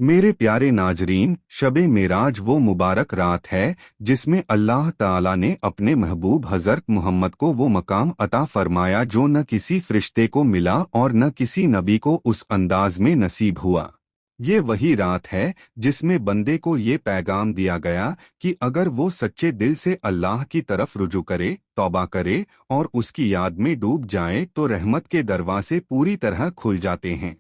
मेरे प्यारे नाजरीन, शब-ए मेराज वो मुबारक रात है जिसमें अल्लाह ताला ने अपने महबूब हज़रत मोहम्मद को वो मकाम अता फरमाया जो न किसी फरिश्ते को मिला और न किसी नबी को उस अंदाज में नसीब हुआ। ये वही रात है जिसमें बंदे को ये पैगाम दिया गया कि अगर वो सच्चे दिल से अल्लाह की तरफ रुजू करे, तौबा करे और उसकी याद में डूब जाए तो रहमत के दरवाजे पूरी तरह खुल जाते हैं।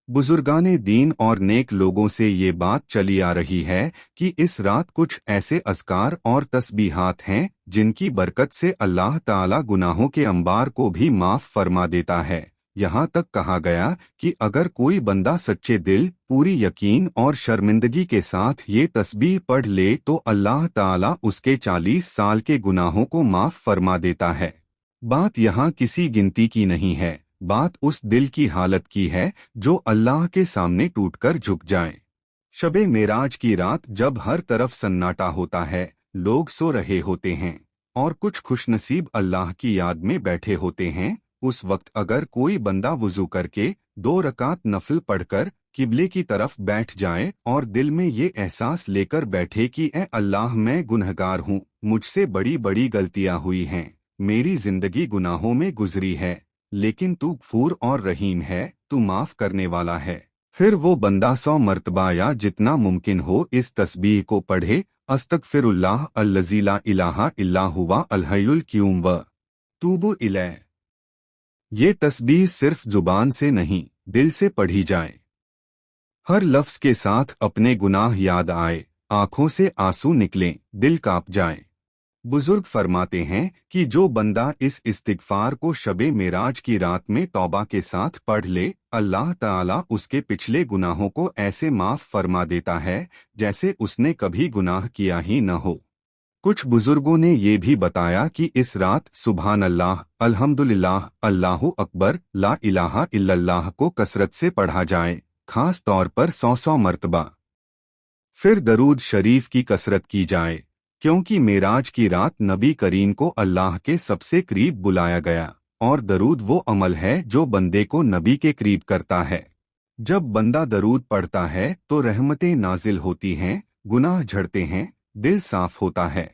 बुजुर्गाने दीन और नेक लोगों से ये बात चली आ रही है कि इस रात कुछ ऐसे अज़कार और तस्बीहात हैं जिनकी बरकत से अल्लाह ताला गुनाहों के अंबार को भी माफ़ फरमा देता है। यहाँ तक कहा गया कि अगर कोई बंदा सच्चे दिल, पूरी यकीन और शर्मिंदगी के साथ ये तस्बीह पढ़ ले तो अल्लाह ताला उसके 40 साल के गुनाहों को माफ़ फरमा देता है। बात यहाँ किसी गिनती की नहीं है, बात उस दिल की हालत की है जो अल्लाह के सामने टूटकर झुक जाए। शबे मेराज की रात जब हर तरफ सन्नाटा होता है, लोग सो रहे होते हैं और कुछ खुशनसीब अल्लाह की याद में बैठे होते हैं, उस वक्त अगर कोई बंदा वुजू करके 2 रकात नफल पढ़कर किबले की तरफ बैठ जाए और दिल में ये एहसास लेकर बैठे कि ए अल्लाह, मैं गुनहगार हूँ, मुझसे बड़ी बड़ी गलतियाँ हुई हैं, मेरी जिंदगी गुनाहों में गुजरी है, लेकिन तू गफूर और रहीम है, तू माफ करने वाला है। फिर वो बंदा 100 मर्तबा या जितना मुमकिन हो इस तस्बीह को पढ़े, अस्तगफिरुल्लाह अल्लज़ी ला इलाहा इल्ला हुवा अल हय्युल क़य्यूम व तूबु इलैह। ये तस्बीह सिर्फ जुबान से नहीं, दिल से पढ़ी जाए। हर लफ्ज के साथ अपने गुनाह याद आए, आंखों से आंसू निकलें, दिल कांप जाए। बुजुर्ग फरमाते हैं कि जो बंदा इस इस्तिगफार को शबे मेराज की रात में तौबा के साथ पढ़ ले, अल्लाह ताला उसके पिछले गुनाहों को ऐसे माफ फरमा देता है जैसे उसने कभी गुनाह किया ही न हो। कुछ बुजुर्गों ने ये भी बताया कि इस रात सुभान अल्लाह, अल्हम्दुलिल्लाह, अल्लाहु अकबर, ला इलाहा इल्लल्लाह को कसरत से पढ़ा जाए, खास तौर पर 100 मर्तबा। फिर दरूद शरीफ की कसरत की जाए, क्योंकि मेराज की रात नबी करीम को अल्लाह के सबसे करीब बुलाया गया और दरूद वो अमल है जो बंदे को नबी के करीब करता है। जब बंदा दरूद पढ़ता है तो रहमतें नाजिल होती हैं, गुनाह झड़ते हैं, दिल साफ होता है।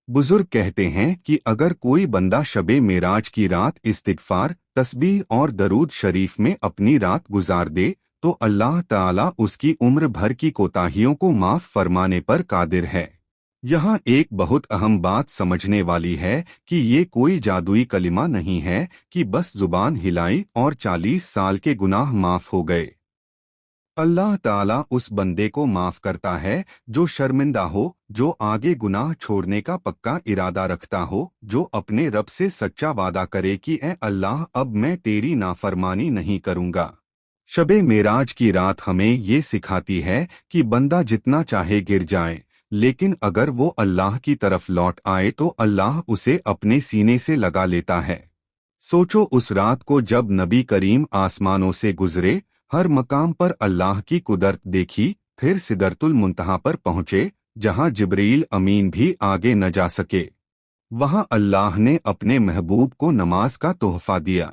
बुजुर्ग कहते हैं कि अगर कोई बंदा शबे मेराज की रात इस्तिगफार, तस्बीह और दरूद शरीफ में अपनी रात गुजार दे तो अल्लाह ताला उसकी उम्र भर की कोताहियों को माफ फरमाने पर कादिर है। यहाँ एक बहुत अहम बात समझने वाली है कि ये कोई जादुई कलिमा नहीं है कि बस जुबान हिलाई और 40 साल के गुनाह माफ हो गए। अल्लाह ताला उस बंदे को माफ करता है जो शर्मिंदा हो, जो आगे गुनाह छोड़ने का पक्का इरादा रखता हो, जो अपने रब से सच्चा वादा करे कि ए अल्लाह, अब मैं तेरी नाफरमानी नहीं करूँगा। शबे मेराज की रात हमें ये सिखाती है कि बंदा जितना चाहे गिर जाए, लेकिन अगर वो अल्लाह की तरफ लौट आए तो अल्लाह उसे अपने सीने से लगा लेता है। सोचो उस रात को जब नबी करीम आसमानों से गुजरे, हर मकाम पर अल्लाह की कुदरत देखी, फिर सिदरतुल मुंतहा पर पहुँचे जहाँ जिब्रील अमीन भी आगे न जा सके। वहाँ अल्लाह ने अपने महबूब को नमाज का तोहफा दिया।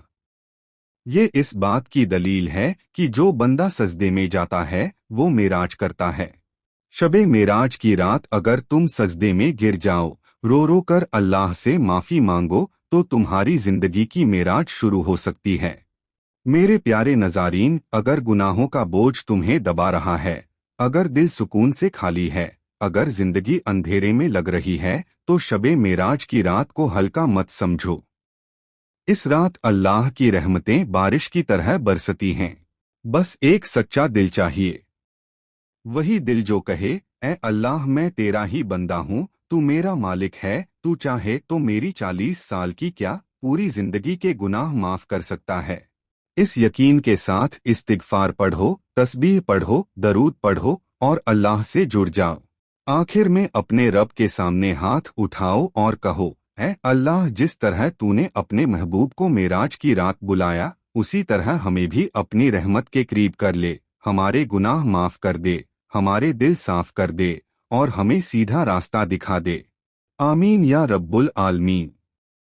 ये इस बात की दलील है कि जो बंदा सजदे में जाता है वो मेराज करता है। शबे मेराज की रात अगर तुम सजदे में गिर जाओ, रो रो कर अल्लाह से माफ़ी मांगो तो तुम्हारी जिंदगी की मेराज शुरू हो सकती है। मेरे प्यारे नज़ारीन, अगर गुनाहों का बोझ तुम्हें दबा रहा है, अगर दिल सुकून से खाली है, अगर जिंदगी अंधेरे में लग रही है तो शबे मेराज की रात को हल्का मत समझो। इस रात अल्लाह की रहमतें बारिश की तरह बरसती हैं। बस एक सच्चा दिल चाहिए, वही दिल जो कहे, ए अल्लाह, मैं तेरा ही बंदा हूँ, तू मेरा मालिक है, तू चाहे तो मेरी 40 साल की क्या पूरी जिंदगी के गुनाह माफ कर सकता है। इस यकीन के साथ इस्तिगफार पढ़ो, तस्बीह पढ़ो, दरूद पढ़ो और अल्लाह से जुड़ जाओ। आखिर में अपने रब के सामने हाथ उठाओ और कहो, ए अल्लाह, जिस तरह तूने अपने महबूब को मेराज की रात बुलाया, उसी तरह हमें भी अपनी रहमत के करीब कर ले, हमारे गुनाह माफ कर दे, हमारे दिल साफ कर दे और हमें सीधा रास्ता दिखा दे। आमीन या रब्बुल आलमीन।